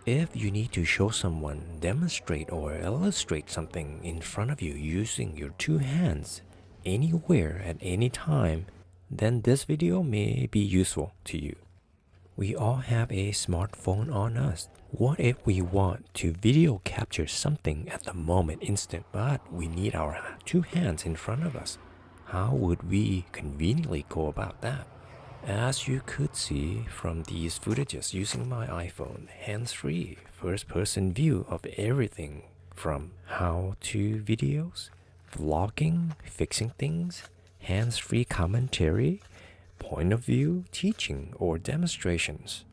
If you need to show someone, demonstrate or illustrate something in front of you using your two hands, anywhere at any time, then this video may be useful to you. We all have a smartphone on us. What if we want to video capture something at the moment instant, but we need our two hands in front of us? How would we conveniently go about that? As you could see from these footages using my iPhone, hands-free, first-person view of everything from how-to videos, vlogging, fixing things, hands-free commentary, point of view, teaching, or demonstrations.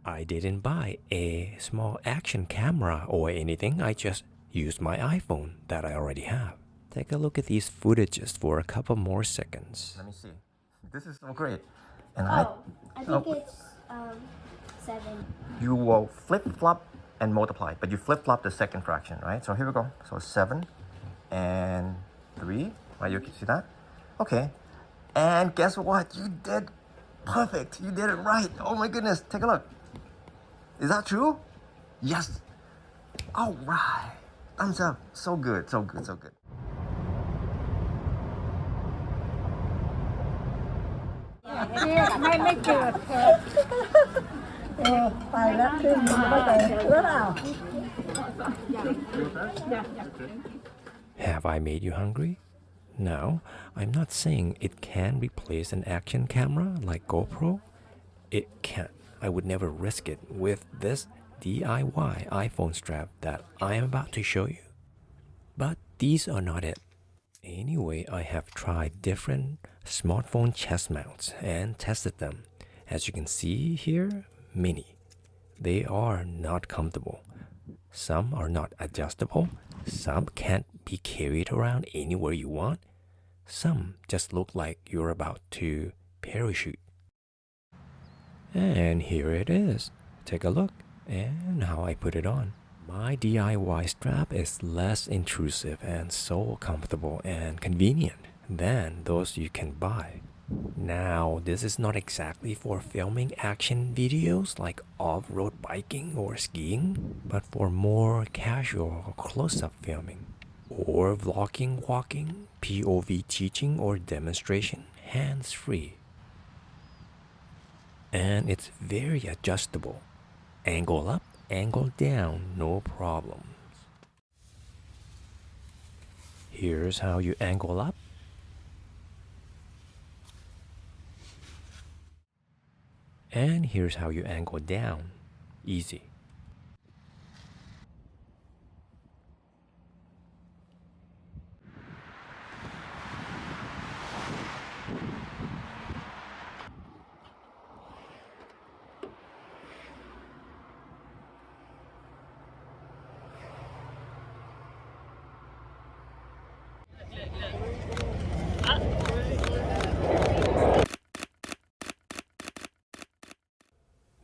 I didn't buy a small action camera or anything, I just used my iPhone that I already have. Take a look at these footages for a couple more seconds. Let me see. This is so great. And I think it's 7. You will flip-flop and multiply, but you flip-flop the second fraction, right? So here we go. So 7 and 3, right? You can see that? Okay. And guess what? You did perfect. You did it right. Oh my goodness. Take a look. Is that true? Yes. All right. Thumbs up. So good, so good, so good. ไม่เกิดเหตุไปแล้วขึ้นมาไม่ได้หรือเปล่า Have I made you hungry? No, I'm not saying it can replace an action camera like GoPro. It can't. I would never risk it with this DIY iPhone strap that I am about to show you. But these are not it. Anyway, I have tried different smartphone chest mounts and tested them. As you can see here, many. They are not comfortable. Some are not adjustable. Some can't be carried around anywhere you want. Some just look like you're about to parachute. And here it is. Take a look and how I put it on. My DIY strap is less intrusive and so comfortable and convenient than those you can buy. Now, this is not exactly for filming action videos like off-road biking or skiing, but for more casual close-up filming, or vlogging, walking, POV teaching or demonstration, hands-free. And it's very adjustable. Angle up, angle down, no problems. Here's how you angle up. And here's how you angle down. Easy.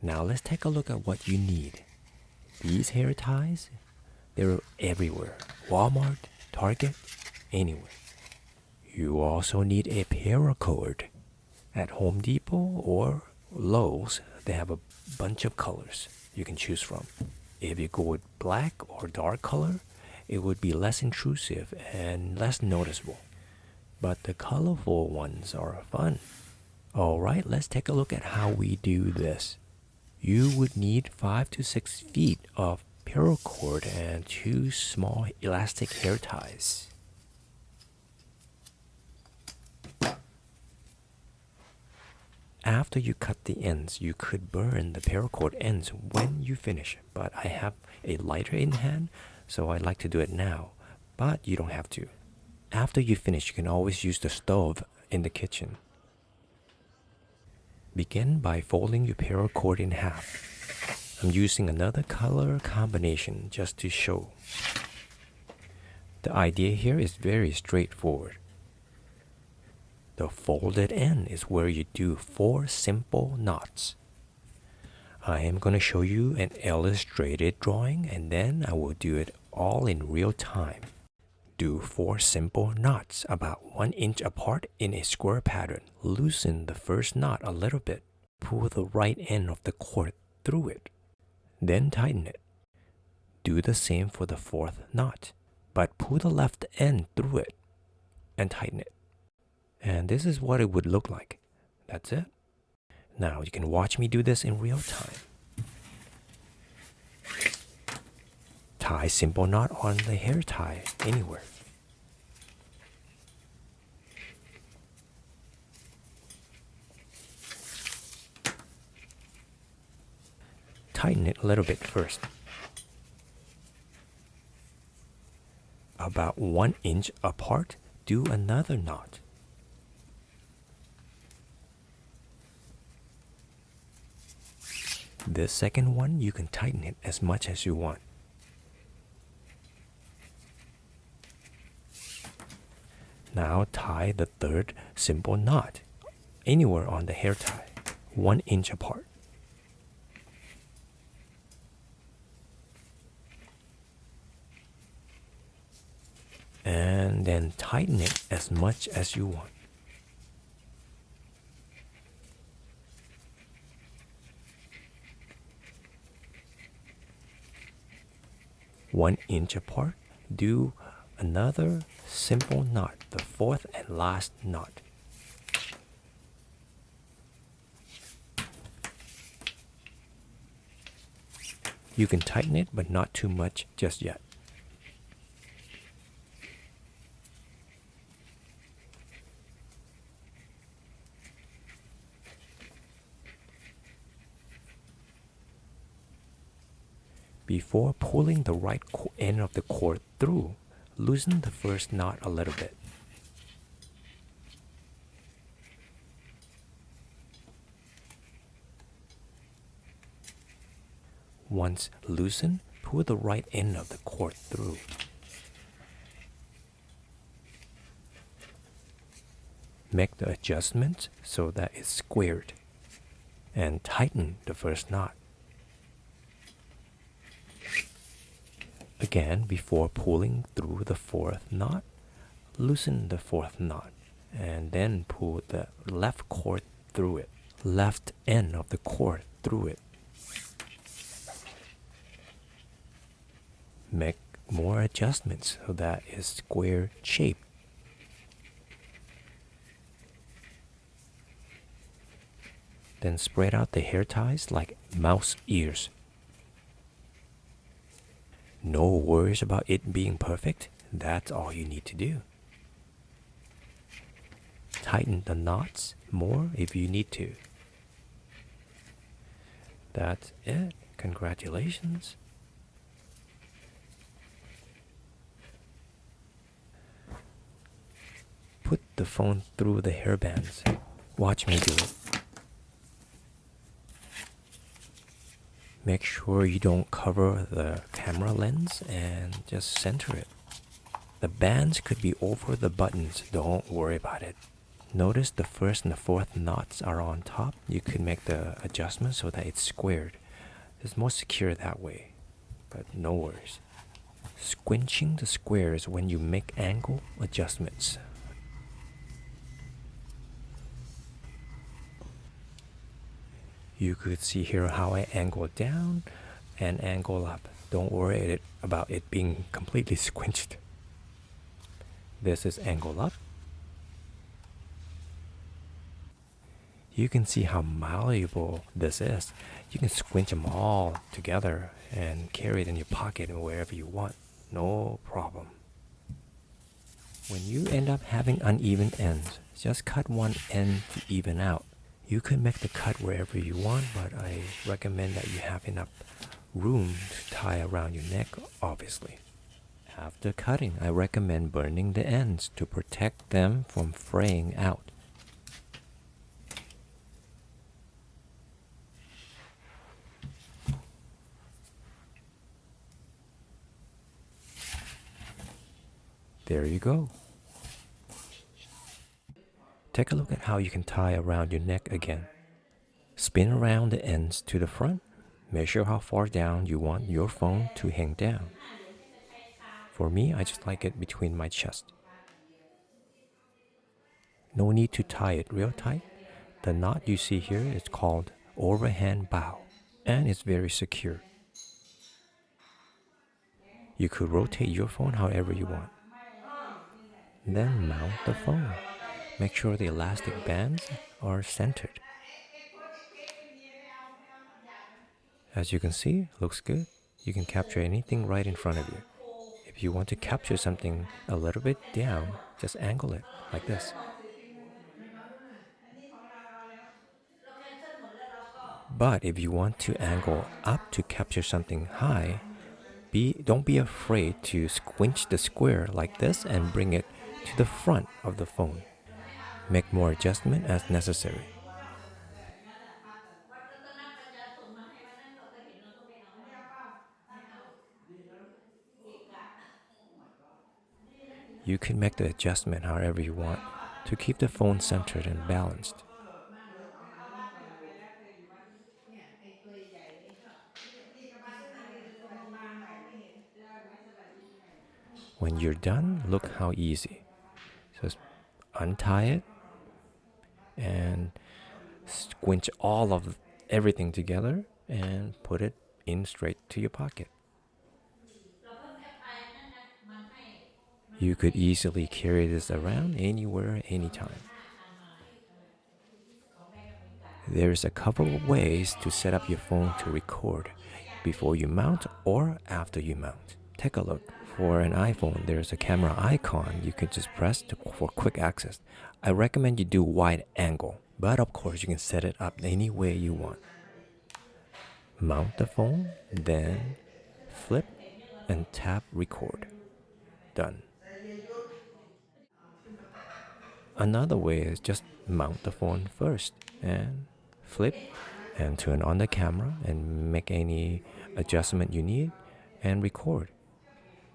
Now let's take a look at what you need. These hair ties, they're everywhere. Walmart, Target, anywhere. You also need a paracord. At Home Depot or Lowe's, they have a bunch of colors you can choose from. If you go with black or dark color, it would be less intrusive and less noticeable. But the colorful ones are fun. Alright, let's take a look at how we do this. You would need 5 to 6 feet of paracord and 2 small elastic hair ties. After you cut the ends, you could burn the paracord ends when you finish, but I have a lighter in hand, so I like to do it now, but you don't have to. After you finish, you can always use the stove in the kitchen. Begin by folding your paracord in half. I'm using another color combination just to show. The idea here is very straightforward. The folded end is where you do 4 simple knots. I am going to show you an illustrated drawing and then I will do it all in real time. Do 4 simple knots about 1 inch apart in a square pattern. Loosen the first knot a little bit. Pull the right end of the cord through it. Then tighten it. Do the same for the fourth knot, but pull the left end through it and tighten it. And this is what it would look like. That's it. Now you can watch me do this in real time. Tie simple knot on the hair tie anywhere. Tighten it a little bit first. About 1 inch apart, do another knot. This second one, you can tighten it as much as you want. Now tie the third simple knot anywhere on the hair tie, 1 inch apart. And then tighten it as much as you want. One inch apart, do another simple knot, the fourth and last knot. You can tighten it, but not too much just yet. Before pulling the right end of the cord through, loosen the first knot a little bit. Once loosened, pull the right end of the cord through. Make the adjustment so that it's squared, and tighten the first knot. Again, before pulling through the fourth knot, loosen the fourth knot, and then pull the left cord through it, left end of the cord through it. Make more adjustments so that it's square shape. Then spread out the hair ties like mouse ears. No worries about it being perfect. That's all you need to do. Tighten the knots more if you need to. That's it. Congratulations. Put the phone through the hairbands. Watch me do it. Make sure you don't cover the camera lens and just center it. The bands could be over the buttons, don't worry about it. Notice the first and the fourth knots are on top. You could make the adjustment so that it's squared. It's more secure that way, but no worries. Squinching the squares when you make angle adjustments. You could see here how I angle down and angle up. Don't worry about it being completely squinched. This is angle up. You can see how malleable this is. You can squinch them all together and carry it in your pocket or wherever you want. No problem. When you end up having uneven ends, just cut one end to even out. You can make the cut wherever you want, but I recommend that you have enough room to tie around your neck, obviously. After cutting, I recommend burning the ends to protect them from fraying out. There you go. Take a look at how you can tie around your neck again. Spin around the ends to the front. Measure how far down you want your phone to hang down. For me, I just like it between my chest. No need to tie it real tight. The knot you see here is called overhand bow, and it's very secure. You could rotate your phone however you want. Then mount the phone. Make sure the elastic bands are centered. As you can see, looks good. You can capture anything right in front of you. If you want to capture something a little bit down, just angle it like this. But if you want to angle up to capture something high, don't be afraid to squinch the square like this and bring it to the front of the phone. Make more adjustment as necessary. You can make the adjustment however you want to keep the phone centered and balanced. When you're done, look how easy. Just untie it and squinch all of everything together and put it in straight to your pocket. You could easily carry this around anywhere, anytime. There's a couple of ways to set up your phone to record before you mount or after you mount. Take a look. For an iPhone, there's a camera icon you can just press for quick access. I recommend you do wide angle, but of course you can set it up any way you want. Mount the phone, then flip and tap record. Done. Another way is just mount the phone first and flip and turn on the camera and make any adjustment you need and record.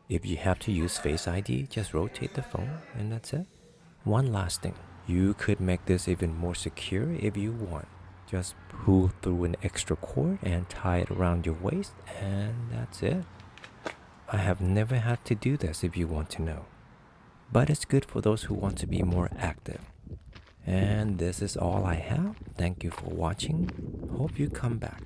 If you have to use Face ID, just rotate the phone and that's it. One last thing, you could make this even more secure if you want. Just pull through an extra cord and tie it around your waist and that's it. I have never had to do this if you want to know. But it's good for those who want to be more active. And this is all I have. Thank you for watching. Hope you come back.